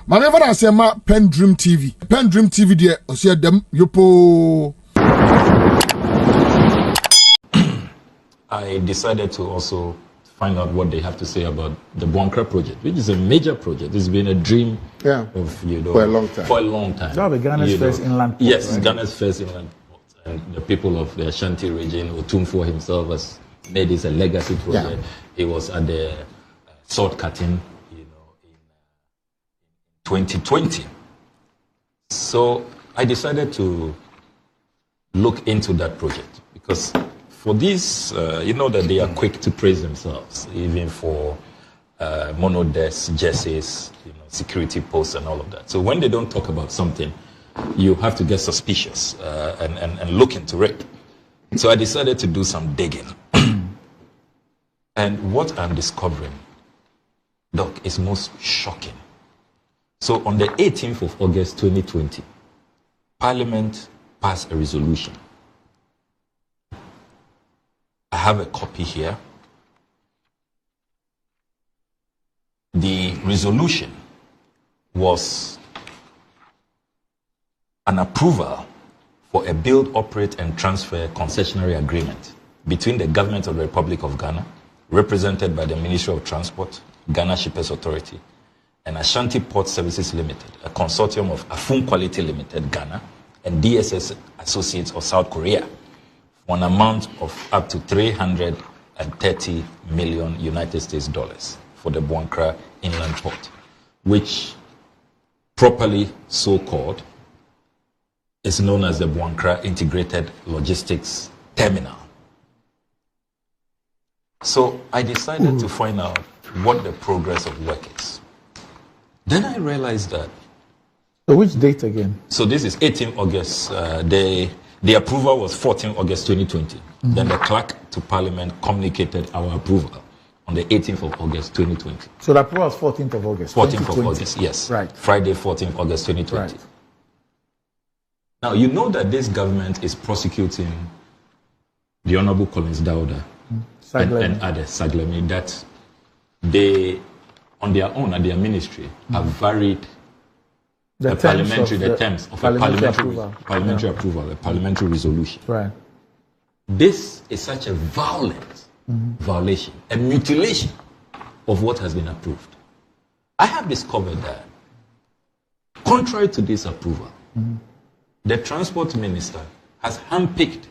Manever I say ma PENDREAM TV. PENDREAM TV there, I see them yopo. I decided to also find out what they have to say about the Boankra project, which is a major project. It's been a dream of, for a long time. For a long time. That was Ghana's first inland port. Yes, right? Ghana's first inland port. And the people of the Ashanti region, Otumfuo himself has made this a legacy project. He was at the sword cutting, in 2020. So I decided to look into that project because for these, that they are quick to praise themselves, even for monodesk, jerseys, security posts and all of that. So when they don't talk about something, you have to get suspicious and look into it. So I decided to do some digging. And what I'm discovering, Doc, is most shocking. So on the 18th of August 2020, Parliament passed a resolution. I have a copy here. The resolution was an approval for a build, operate, and transfer concessionary agreement between the government of the Republic of Ghana, represented by the Ministry of Transport, Ghana Shippers Authority, and Ashanti Port Services Limited, a consortium of Afun Quality Limited, Ghana, and DSS Associates of South Korea, for an amount of up to 330 million United States dollars for the Boankra inland port, which properly so-called is known as the Boankra Integrated Logistics Terminal. So I decided to find out what the progress of work is. Then I realized that. So which date again? So this is 18 August. The approval was 14 August 2020. Then the clerk to Parliament communicated our approval on the 18th of August 2020. So the approval was 14th of August. 14th of August, yes. Right. Friday, 14th August 2020. Right. Now, you know that this government is prosecuting the Honorable Collins Dauda and others, Saglemi, that they, on their own, at their ministry, have varied the terms of a parliamentary approval, a parliamentary resolution. Right. This is such a violent violation, a mutilation of what has been approved. I have discovered that, contrary to this approval, the transport minister has handpicked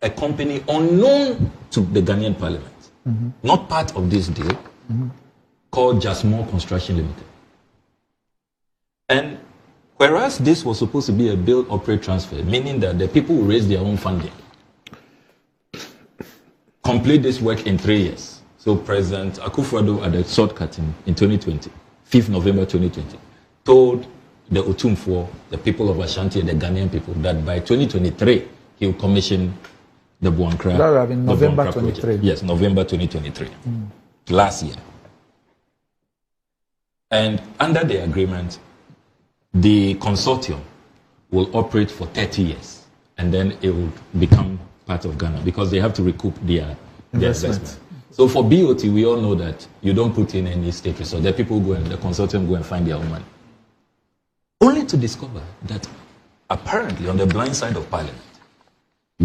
a company unknown to the Ghanaian parliament, not part of this deal, called Jasmine Construction Limited. And whereas this was supposed to be a build, operate, transfer, meaning that the people will raise their own funding, complete this work in 3 years. So President Akufo-Addo at the sword cutting in 2020, 5th November 2020, told the Otumfuo, the people of Ashanti, the Ghanaian people, that by 2023, he will commission the Boankra. That would have been November 23. Yes, November 2023, last year. And under the agreement, the consortium will operate for 30 years, and then it will become part of Ghana because they have to recoup their investment. So for BOT, we all know that you don't put in any state resource. The people go and the consortium go and find their own money. Only to discover that apparently on the blind side of Parliament,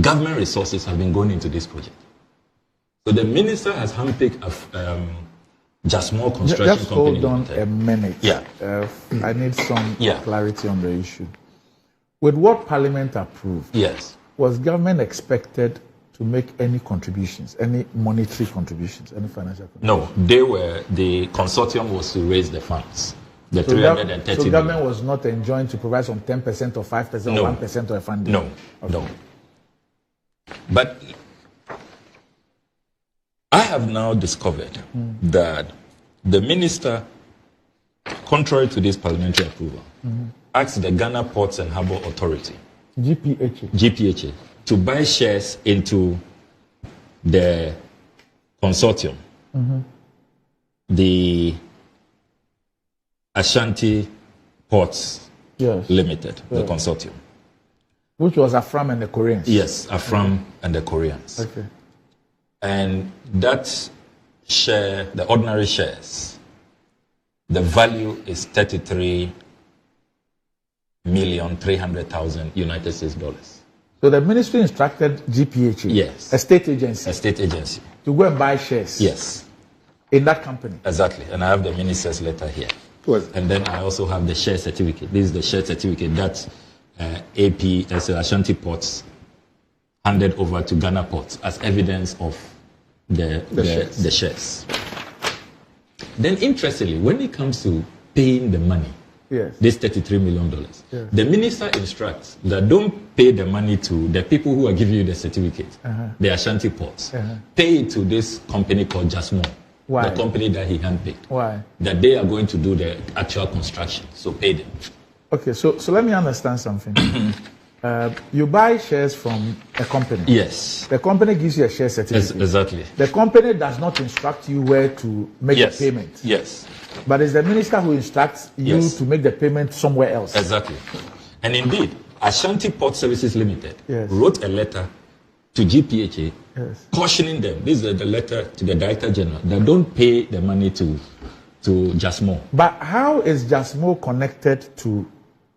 government resources have been going into this project. So the minister has handpicked a Jasmine Construction Just Company. Hold on a minute. Yeah. I need some clarity on the issue. With what Parliament approved, yes, was government expected to make any contributions, any monetary contributions, any financial contributions? No, the consortium was to raise the funds. The 330 So government was not enjoined to provide some 10% or 5% or 1% of funding? No, no. But I have now discovered that the minister, contrary to this parliamentary approval, asked the Ghana Ports and Harbour Authority, GPHA, to buy shares into the consortium, the Ashanti Ports Limited, the consortium. Which was Afram and the Koreans? Yes, Afram and the Koreans. Okay. And that share, the ordinary shares, The value is $33,300,000 United States dollars. So the ministry instructed GPHA, yes, a state agency, to go and buy shares. Yes. In that company. Exactly. And I have the minister's letter here. And then I also have the share certificate. This is the share certificate that AP, as Ashanti Ports, handed over to Ghana Ports as evidence of the shares. Then, interestingly, when it comes to paying the money, yes, this $33 million, yes, the minister instructs that don't pay the money to the people who are giving you the certificate, the Ashanti Ports. Pay it to this company called Jasmine. Why? The company that he handpicked. Why? That they are going to do the actual construction. So pay them. Okay, so let me understand something. You buy shares from a company. Yes. The company gives you a share certificate. Exactly. The company does not instruct you where to make the payment. Yes. But it's the minister who instructs you to make the payment somewhere else. Exactly. And indeed, Ashanti Port Services Limited wrote a letter to GPHA cautioning them. This is the letter to the Director General that don't pay the money to Jasmo. But how is Jasmo connected to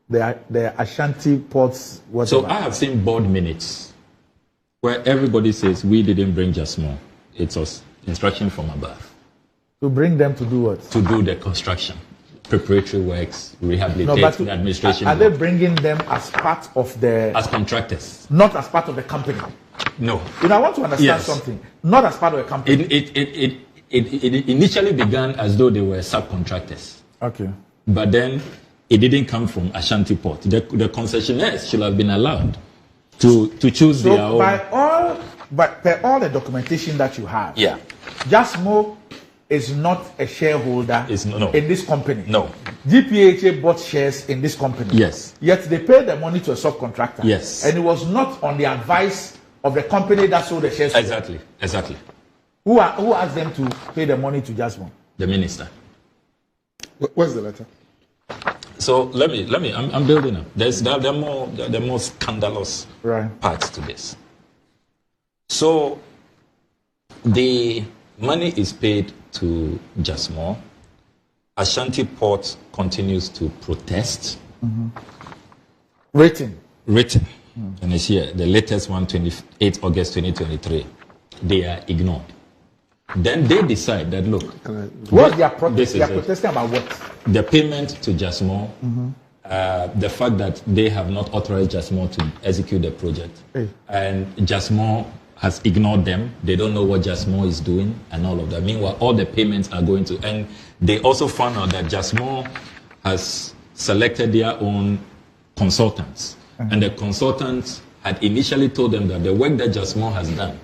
the Ashanti Ports? Whatever? So I have seen board minutes where everybody says we didn't bring Jasmo. It was instruction from above. To bring them to do what? To do the construction, preparatory works, rehabilitation, administration. Are they bringing them as part of the... As contractors. Not as part of the company? No. I want to understand something. Not as part of the company. It initially began as though they were subcontractors. Okay. But then it didn't come from Ashanti Port. The concessionaires should have been allowed to choose their own. By all the documentation that you have, Jasmo is not a shareholder in this company. No. GPHA bought shares in this company. Yes. Yet they paid the money to a subcontractor. Yes. And it was not on the advice of the company that sold the shares. Exactly. Who asked them to pay the money to Jasmo? The minister. Where's the letter? So let me. I'm building up. There are more scandalous parts to this. So the money is paid to Jasmo. Ashanti Port continues to protest. Written. And it's here, the latest one, 28 August 2023. They are ignored. Then they decide that, look, what they are protesting? They are protesting about what? The payment to Jasmo, the fact that they have not authorized Jasmo to execute the project, and Jasmo has ignored them. They don't know what Jasmo is doing and all of that. Meanwhile, all the payments are going to, and they also found out that Jasmo has selected their own consultants, and the consultants had initially told them that the work that Jasmo has done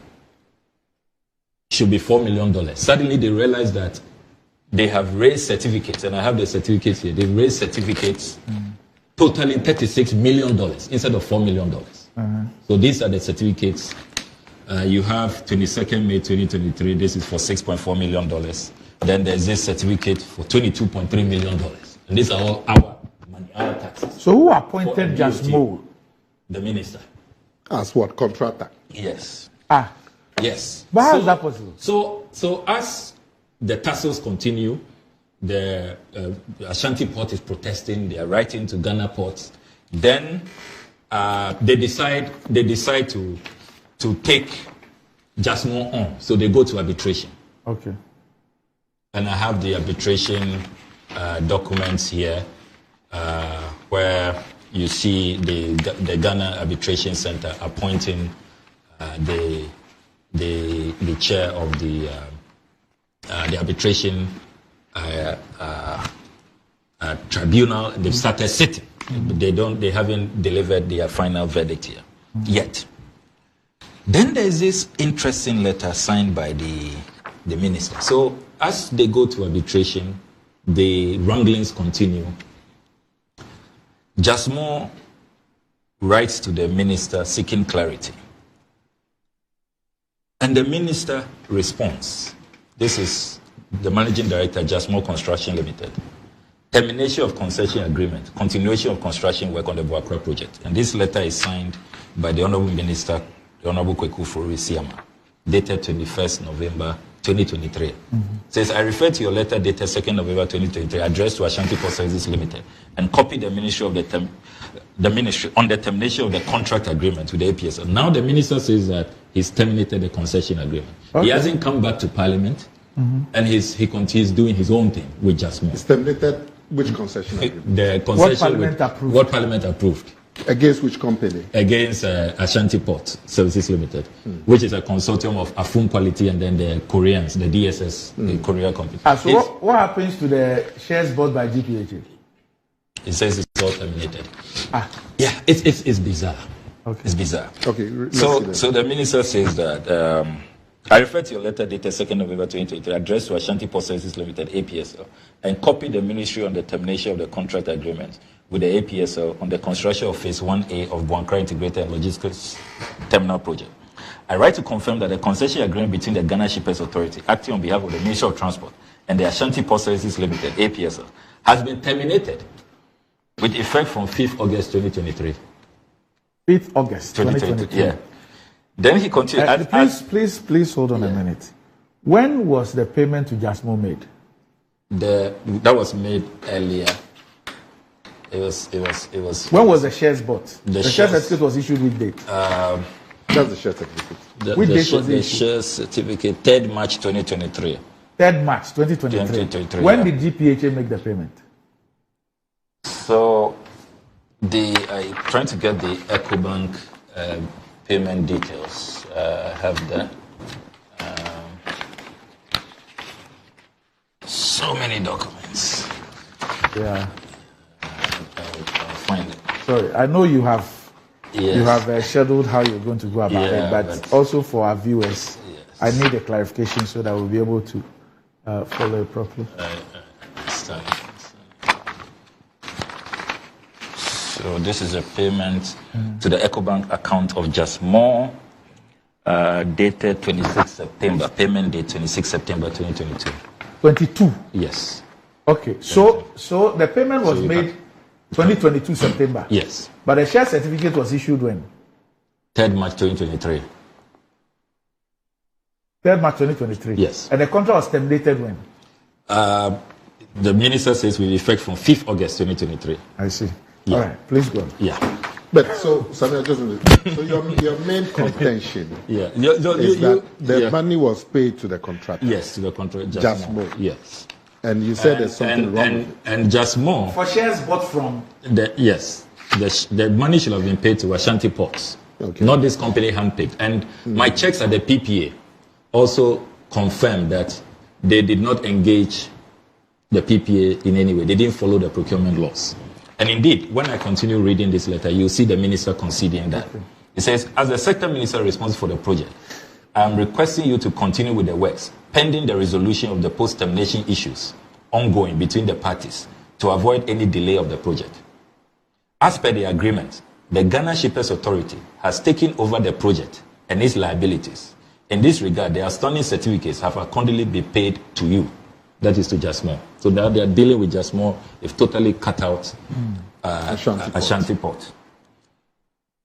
should be $4 million. Suddenly they realized that they have raised certificates, and I have the certificates here. They've raised certificates totaling $36 million instead of $4 million. So these are the certificates. You have 22nd May 2023. This is for $6.4 million. Then there's this certificate for $22.3 million. And these are all our money, our taxes. So who appointed Jasmo? The minister. As what? Contractor? Yes. Yes. But how is that possible? So as the tussles continue, the Ashanti Port is protesting. They are writing to Ghana Ports. Then they decide to take Jasmo on. So they go to arbitration. Okay. And I have the arbitration documents here, where you see the Ghana Arbitration Center appointing the chair of the arbitration tribunal. They've started sitting, but they haven't delivered their final verdict here yet. Then there's this interesting letter signed by the minister. So as they go to arbitration, the wranglings continue. Jasmo writes to the minister seeking clarity. And the minister responds. This is the managing director, Jasmo Construction Limited. Termination of concession agreement, continuation of construction work on the Boankra project. And this letter is signed by the Honorable Minister, the Honorable Kweku Fori Siama, dated 21st November 2023. Says, I refer to your letter dated 2nd November 2023, addressed to Ashanti Port Services Limited, and copy the Ministry of the Ministry on the termination of the contract agreement with the APSL. Now the minister says that he's terminated the concession agreement. Okay. He hasn't come back to Parliament, and he continues doing his own thing with just more. He's terminated which concession agreement? The concession what Parliament approved. Against which company? Against Ashanti Port Services Limited, which is a consortium of Afun Quality and then the Koreans, the DSS, the Korea company. So what happens to the shares bought by GPHA? It says it's all terminated. Yeah, it's bizarre. Okay. It's bizarre. Okay. So the minister says that I refer to your letter dated 2nd November 2023, addressed to Ashanti Port Services Limited, APSL, and copy the ministry on the termination of the contract agreement with the APSL on the construction of Phase 1A of Boankra Integrated and Logistics Terminal Project. I write to confirm that the concession agreement between the Ghana Shippers Authority, acting on behalf of the Ministry of Transport, and the Ashanti Port Services Limited, APSL, has been terminated with effect from 5th August 2023. 5th August 2023. Yeah. Then he continued. Please hold on a minute. When was the payment to Jasmo made? That was made earlier. It was. When was the shares bought? The share certificate was issued with date. That's the share certificate. Which date was it The issued? share certificate, 3rd March 2023. 3rd March 2023. When did GPHA make the payment? So, I'm trying to get the EcoBank payment details. Have that. So many documents. Yeah. I'll find it. Sorry, I know you have. Yes. You have scheduled how you're going to go about it, but also for our viewers, I need a clarification so that we'll be able to follow it properly. So this is a payment to the EcoBank account of Jasmore, dated 26 September. Payment date 26 September 2022. 22. Yes. Okay. So the payment was made 2022 September. Yes. But the share certificate was issued when? 3rd March 2023. 3rd March 2023. Yes. And the contract was terminated when? The minister says with effect from 5th August 2023. I see. Yeah. All right, please go on. Yeah. But so, Samuel, so your main contention is that the money was paid to the contractor. Yes, to the contractor. Just more. Yes. And you said there's something wrong with it. And just more. For shares bought from? The money should have been paid to Ashanti Ports. Okay. Not this company handpicked. And my checks at the PPA also confirmed that they did not engage the PPA in any way. They didn't follow the procurement laws. And indeed, when I continue reading this letter, you'll see the minister conceding that. Okay. It says, as the sector minister responsible for the project, I am requesting you to continue with the works, pending the resolution of the post-termination issues ongoing between the parties to avoid any delay of the project. As per the agreement, the Ghana Shippers Authority has taken over the project and its liabilities. In this regard, the outstanding certificates have accordingly been paid to you. That is to Jasmore. So now they are dealing with Jasmore. They've totally cut out Ashanti Port.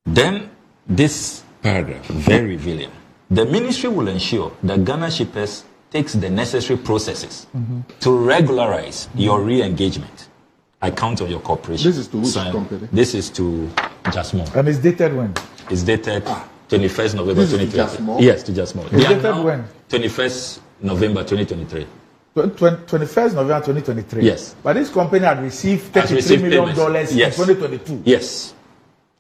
Then this paragraph, very revealing. The ministry will ensure that Ghana Shippers takes the necessary processes to regularize your re-engagement. I count on your cooperation. This is to which company? This is to Jasmore. And it's dated when? It's dated 21st November 2023. Yes, to Jasmore. It's dated when? 21st November 2023. 21st November 2023. Yes. But this company had received $33 million in 2022. Yes.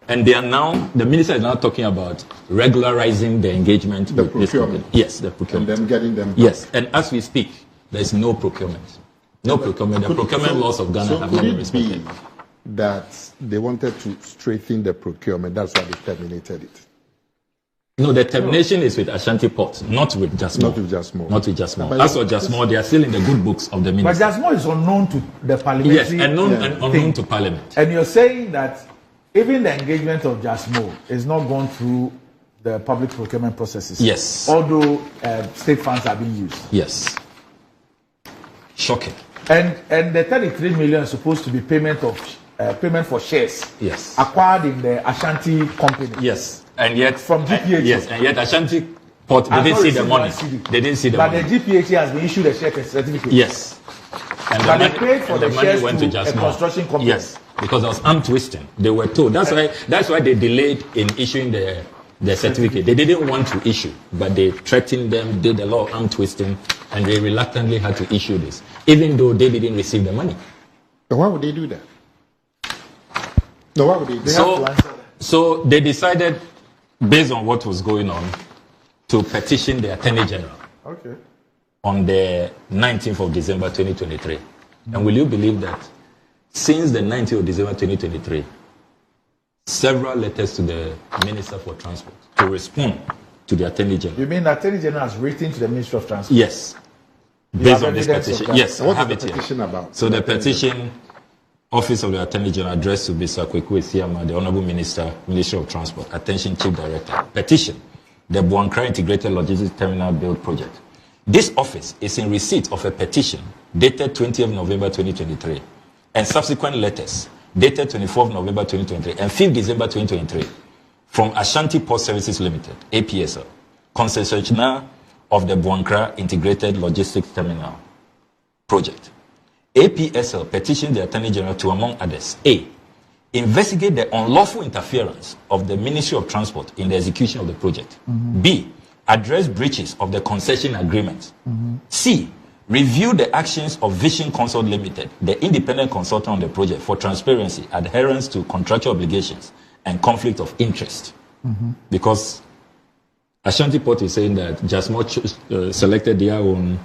And they are now, the minister is now talking about regularizing the engagement with this company. Yes, the procurement. And then getting them. Yes. And as we speak, there is no procurement. No procurement. The procurement laws of Ghana have not been respected. That they wanted to strengthen the procurement. That's why they terminated it. No, the termination is with Ashanti Port, not with Jasmore. Not with Jasmore. Not with Jasmore. As for Jasmore, they are still in the good books of the minister. But Jasmore is unknown to the parliamentary. Yes, unknown to parliament. And you're saying that even the engagement of Jasmore is not gone through the public procurement processes. Yes. Although state funds are being used. Yes. Shocking. And the 33 million is supposed to be payment for shares. Yes. Acquired in the Ashanti company. Yes. And yet from GPH. Yes, and yet Ashanti But they didn't see the money. They didn't see the money. But the GPHA has been issued a share certificate. Yes. And but they paid for the money went to just a construction company. Yes, because there was arm twisting. They were told. That's why they delayed in issuing the certificate. They didn't want to issue, but they threatened them, did a lot of arm twisting, and they reluctantly had to issue this, even though they didn't receive the money. But why would they do that? No, why would they do that? So they decided, based on what was going on, to petition the Attorney General. Okay. On the 19th of December 2023. And will you believe that since the 19th of December 2023, several letters to the Minister for Transport to respond to the Attorney General. You mean the Attorney General has written to the Ministry of Transport? Yes. Based on this petition. Yes, I have it here. Petition about? So the petition, Office of the Attorney General, addressed to Mr. Kwekwe Siyama, the Honorable Minister, Ministry of Transport, Attention Chief Director. Petition, the Boankra Integrated Logistics Terminal Build Project. This office is in receipt of a petition dated 20th November 2023 and subsequent letters dated 24th November 2023 and 5th December 2023 from Ashanti Port Services Limited, APSL, concessionaire of the Boankra Integrated Logistics Terminal Project. APSL petitioned the Attorney General to, among others, A, investigate the unlawful interference of the Ministry of Transport in the execution of the project. B, address breaches of the concession agreement. C, review the actions of Vision Consult Limited, the independent consultant on the project, for transparency, adherence to contractual obligations, and conflict of interest. Because Ashanti Port is saying that Jasmo selected their own,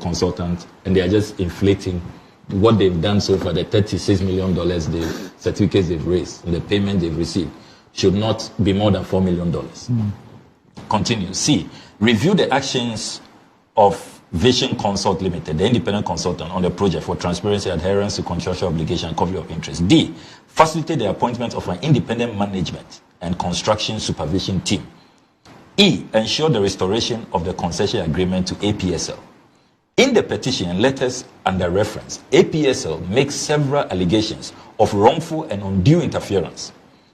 consultant, and they are just inflating what they've done so far. The $36 million, the certificates they've raised, and the payment they've received should not be more than $4 million. Continue. C, review the actions of Vision Consult Limited, the independent consultant on the project, for transparency, adherence to contractual obligation, and conflict of interest. D, facilitate the appointment of an independent management and construction supervision team. E, ensure the restoration of the concession agreement to APSL. In the petition and letters under reference, APSL makes several allegations of wrongful and undue interference,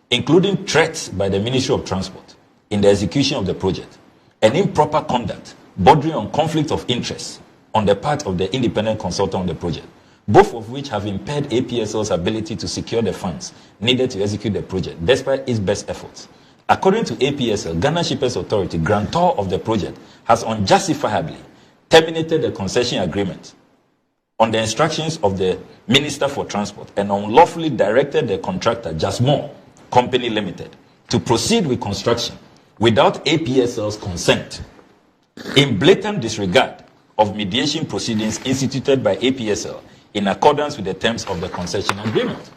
including threats by the Ministry of Transport in the execution of the project, and improper conduct bordering on conflict of interest on the part of the independent consultant on the project, both of which have impaired APSL's ability to secure the funds needed to execute the project, despite its best efforts. According to APSL, Ghana Shippers Authority, grantor of the project, has unjustifiably terminated the concession agreement on the instructions of the Minister for Transport and unlawfully directed the contractor, Jasmo Company Limited, to proceed with construction without APSL's consent, in blatant disregard of mediation proceedings instituted by APSL in accordance with the terms of the concession agreement.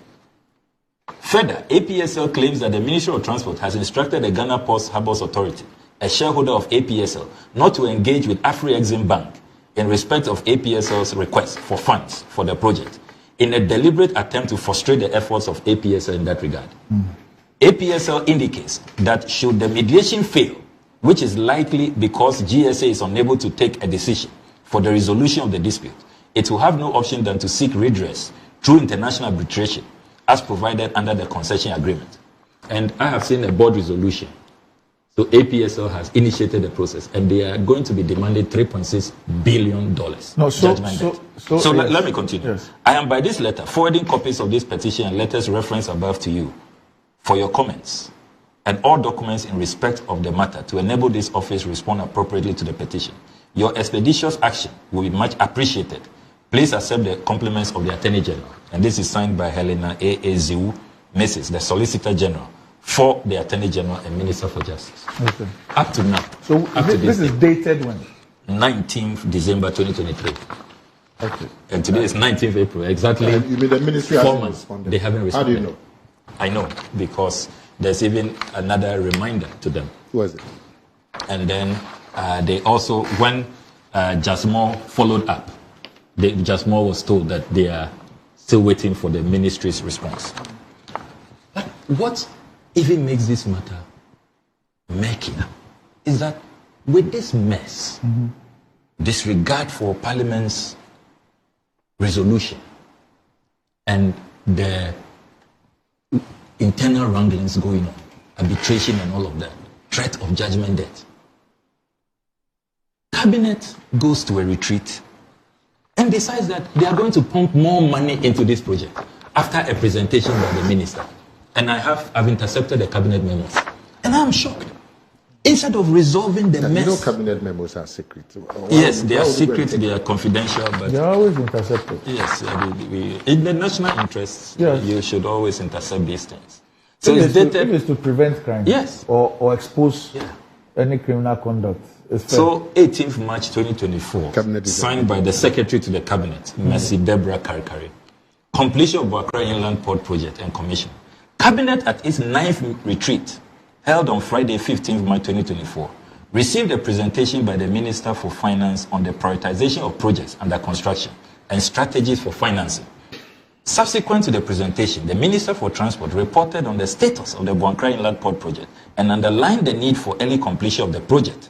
Further, APSL claims that the Ministry of Transport has instructed the Ghana Ports Harbours Authority, a shareholder of APSL, not to engage with Afri-Exim Bank in respect of APSL's request for funds for the project, in a deliberate attempt to frustrate the efforts of APSL in that regard. APSL indicates that should the mediation fail, which is likely because GSA is unable to take a decision for the resolution of the dispute, it will have no option than to seek redress through international arbitration as provided under the concession agreement. And I have seen a board resolution. So APSL has initiated the process, and they are going to be demanded $3.6 billion. Let me continue. Yes. I am by this letter forwarding copies of this petition and letters referenced above to you for your comments and all documents in respect of the matter to enable this office respond appropriately to the petition. Your expeditious action will be much appreciated. Please accept the compliments of the Attorney General. And this is signed by Helena A.A. Ziwu, Mrs., the Solicitor General for the Attorney General and Minister for Justice. Okay. Up to now. So this is dated when? 19th December 2023. Okay. And today is 19th April. Exactly. You mean the ministry 4 months. They haven't responded. How do you know? I know, because there's even another reminder to them. Who was it? And then they also, when Jasmo followed up, Jasmo was told that they are still waiting for the ministry's response. But what even makes this matter murkier is that with this mess, disregard for Parliament's resolution and the internal wranglings going on, arbitration and all of that, threat of judgment debt, Cabinet goes to a retreat and decides that they are going to pump more money into this project after a presentation by the minister. And I've intercepted the cabinet memos. And I'm shocked. Instead of resolving the mess... You know cabinet memos are secret. Yes, they are secret, they are confidential, but... They're always intercepted. Yes, in the national interest, yes. You should always intercept these things. So it's to prevent crime. Yes. Or expose any criminal conduct. So 18th March 2024, signed by the Secretary to the Cabinet, Mercy Deborah Karikari. Completion of Boankra Inland Port Project and Commission. Cabinet at its 9th retreat, held on Friday, 15th March 2024, received a presentation by the Minister for Finance on the prioritization of projects under construction and strategies for financing. Subsequent to the presentation, the Minister for Transport reported on the status of the Boankra Inland Port Project and underlined the need for early completion of the project.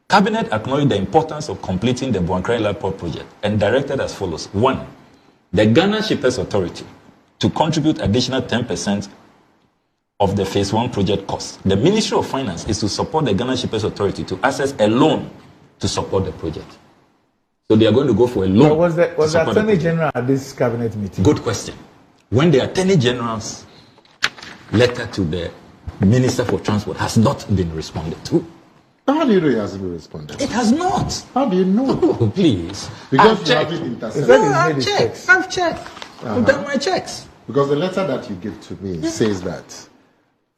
Cabinet acknowledged the importance of completing the Boankra Inland Port Project and directed as follows. 1. The Ghana Shippers Authority to contribute additional 10% of the Phase 1 project cost. The Ministry of Finance is to support the Ghana Shippers Authority to access a loan to support the project. So they are going to go for a loan. Was the Attorney General at this cabinet meeting? Good question. When the Attorney General's letter to the Minister for Transport has not been responded to. How do you know it hasn't been responded? It has not. How do you know? Oh, please. Because I've you checked. haven't intercepted. No, I've checked. I've checked. I've done my checks. Because the letter that you give to me says that,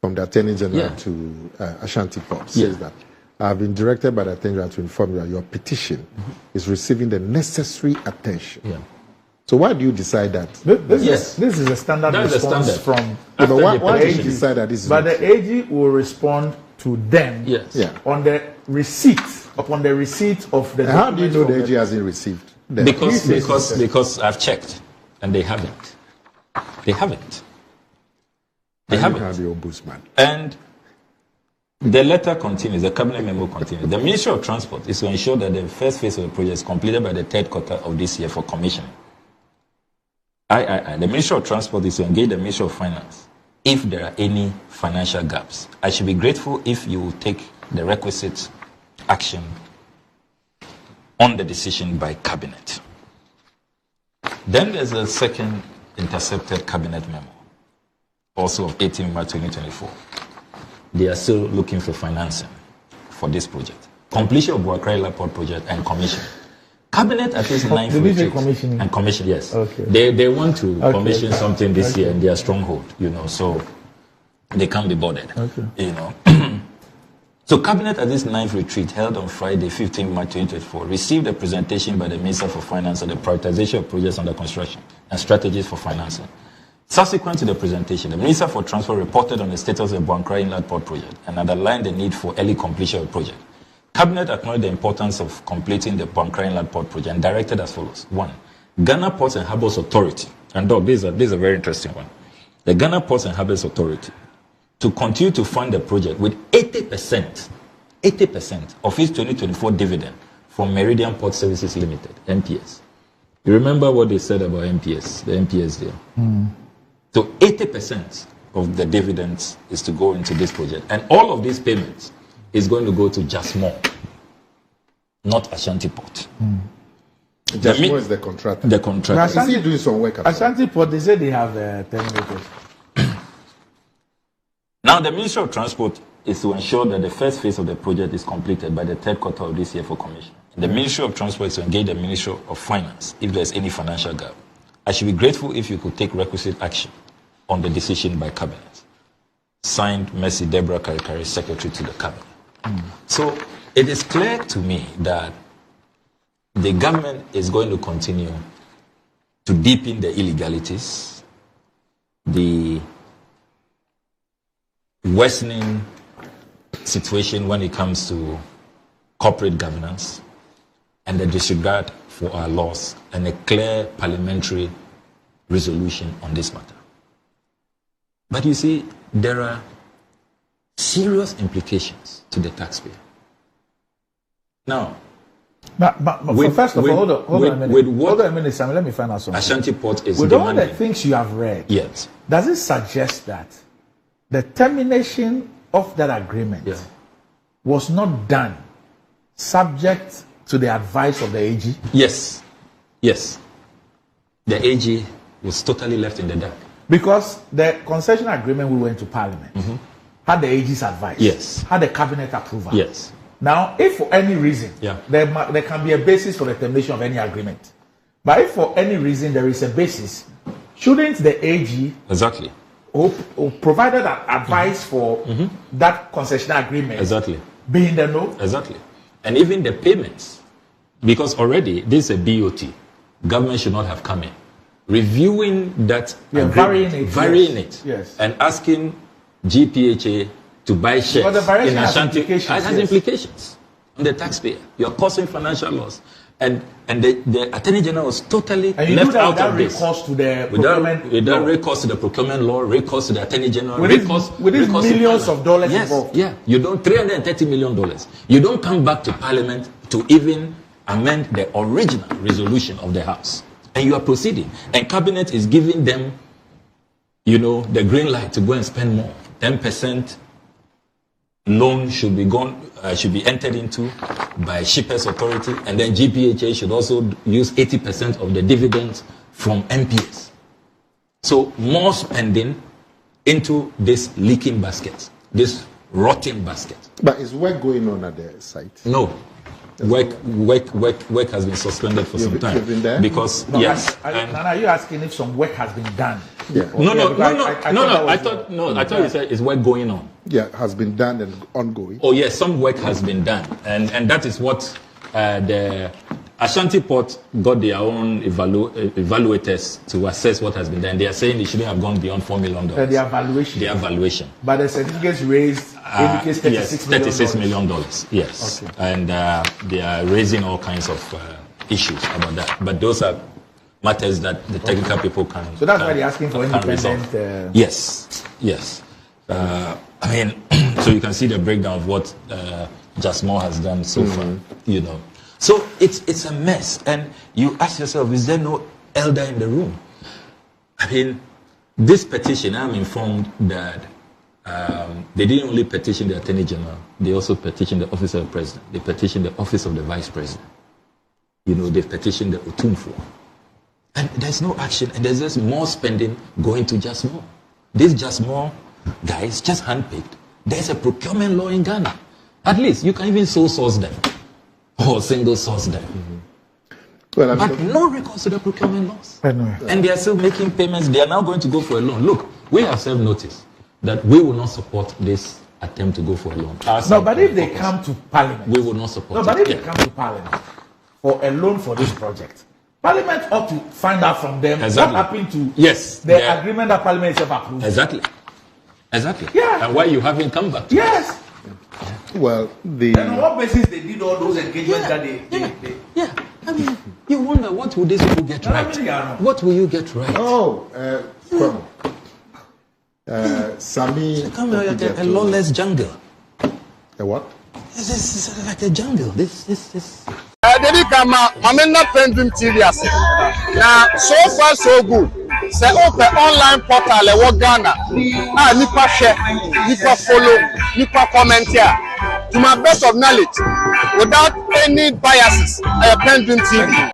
from the Attorney General to Ashanti Port, says that I have been directed by the Attorney General to inform you that your petition is receiving the necessary attention. Yeah. So why do you decide that? This is a standard response from... Why do you decide that this is... But the AG will respond to them on the receipt, upon the receipt of the... How do you know the AG hasn't received them? Because I've checked, and they haven't. They haven't. They haven't. Have the ombudsman. And the letter continues, the cabinet memo continues. The Ministry of Transport is to ensure that the first phase of the project is completed by the 3rd quarter of this year for commissioning. The Ministry of Transport is to engage the Ministry of Finance if there are any financial gaps. I should be grateful if you will take the requisite action on the decision by cabinet. Then there's a second intercepted cabinet memo, also of 18 March 2024. They are still looking for financing for this project. Completion of Boankra Inland Port Project and commission. Cabinet at this 9th retreat and commission, yes. Okay. They want to commission something this year in their stronghold, so they can't be bothered, So Cabinet at this 9th retreat held on Friday, 15 March 2024, received a presentation by the Minister for Finance on the prioritization of projects under construction and strategies for financing. Subsequent to the presentation, the Minister for Transport reported on the status of the Boankra Inland Port Project and underlined the need for early completion of the project. Cabinet acknowledged the importance of completing the Boankra Inland Port Project and directed as follows. 1. Ghana Ports and Harbours Authority, and Doc, this is a very interesting one. The Ghana Ports and Harbours Authority to continue to fund the project with 80% of its 2024 dividend from Meridian Port Services Limited, MPS. You remember what they said about MPS, the MPS deal? So 80% of the dividends is to go into this project. And all of these payments is going to go to Jasmore, not Ashanti Port. Jasmore is the contractor. The contractor. Is he doing some work? Ashanti Port, they say they have terminated. Now, the Ministry of Transport is to ensure that the first phase of the project is completed by the 3rd quarter of this year for commission. The Ministry of Transport is to engage the Ministry of Finance if there's any financial gap. I should be grateful if you could take requisite action on the decision by Cabinet. Signed, Mercy Deborah Karikari, Secretary to the Cabinet. So it is clear to me that the government is going to continue to deepen the illegalities, the worsening situation when it comes to corporate governance, and the disregard for our laws, and a clear parliamentary resolution on this matter. But you see, there are serious implications to the taxpayer. Now, first of all, hold on a minute, Sam, let me find out something. Ashanti Port is with demanding. All the things you have read, yes, does it suggest that the termination of that agreement was not done subject to the advice of the AG? Yes. Yes. The AG was totally left in the dark. Because the concession agreement we went to Parliament had the AG's advice. Yes. Had the cabinet approval. Yes. Now, if for any reason there can be a basis for the termination of any agreement, but if for any reason there is a basis, shouldn't the AG who provided advice for that concession agreement be in the know? Exactly. And even the payments, because already this is a BOT, government should not have come in, reviewing that agreement, varying it, and asking GPHA to buy shares in Ashanti has implications on the taxpayer. You're causing financial loss. And the Attorney General was totally left out of this. Without recourse to the procurement law, recourse to the Attorney General, recourse millions of dollars involved. Yeah, you don't $330 million. You don't come back to Parliament to even amend the original resolution of the House, and you are proceeding. And Cabinet is giving them, the green light to go and spend more. 10% loan should be entered into by Shippers Authority, and then GPHA should also use 80% of the dividends from MPS. So more spending into this leaking basket, this rotting basket. But is work going on at the site? No. Work has been suspended for some time. You've been there? Because Nana, are you asking if some work has been done? Yeah. I thought you said it's work going on. Yeah, has been done and ongoing. Oh yes, some work has been done, and that is what the Ashanti Port got their own evaluators to assess what has been done. They are saying it shouldn't have gone beyond $4 million. The evaluation. But the certificates raised indicates $36 million. Yes. Okay. And they are raising all kinds of issues about that. But those are matters that the technical people can. So that's why they're asking for independent. Yes. So you can see the breakdown of what Jasmine has done so far. So it's a mess, and you ask yourself, is there no elder in the room? This petition, I'm informed that they didn't only petition the Attorney General, they also petitioned the Office of the President, they petitioned the Office of the Vice President. They petitioned the Otumfuo. And there's no action, and there's just more spending going to Jasmine. This Jasmine guys, just handpicked. There's a procurement law in Ghana. At least you can even sole source them or single source them. Well, but no recourse to the procurement laws. And they are still making payments. They are now going to go for a loan. Look, we have served notice that we will not support this attempt to go for a loan. But if they come to Parliament, we will not support it. But if they come to Parliament for a loan for this project, Parliament ought to find out from them what happened to the agreement that Parliament itself approved. Exactly. Yeah. And why you haven't come back to Yes. Well, and on what basis they did all those engagements that they you wonder, what will these people get right? What will you get right? Sami. Come here like a lawless jungle. A what? This is like a jungle. This. Dedi kama mamena PENDREAM TV ase. Now so far so good. Say open online portal e wo Ghana. Nipa share, nipa follow, nipa comment here. To my best of knowledge, without any biases, PENDREAM TV.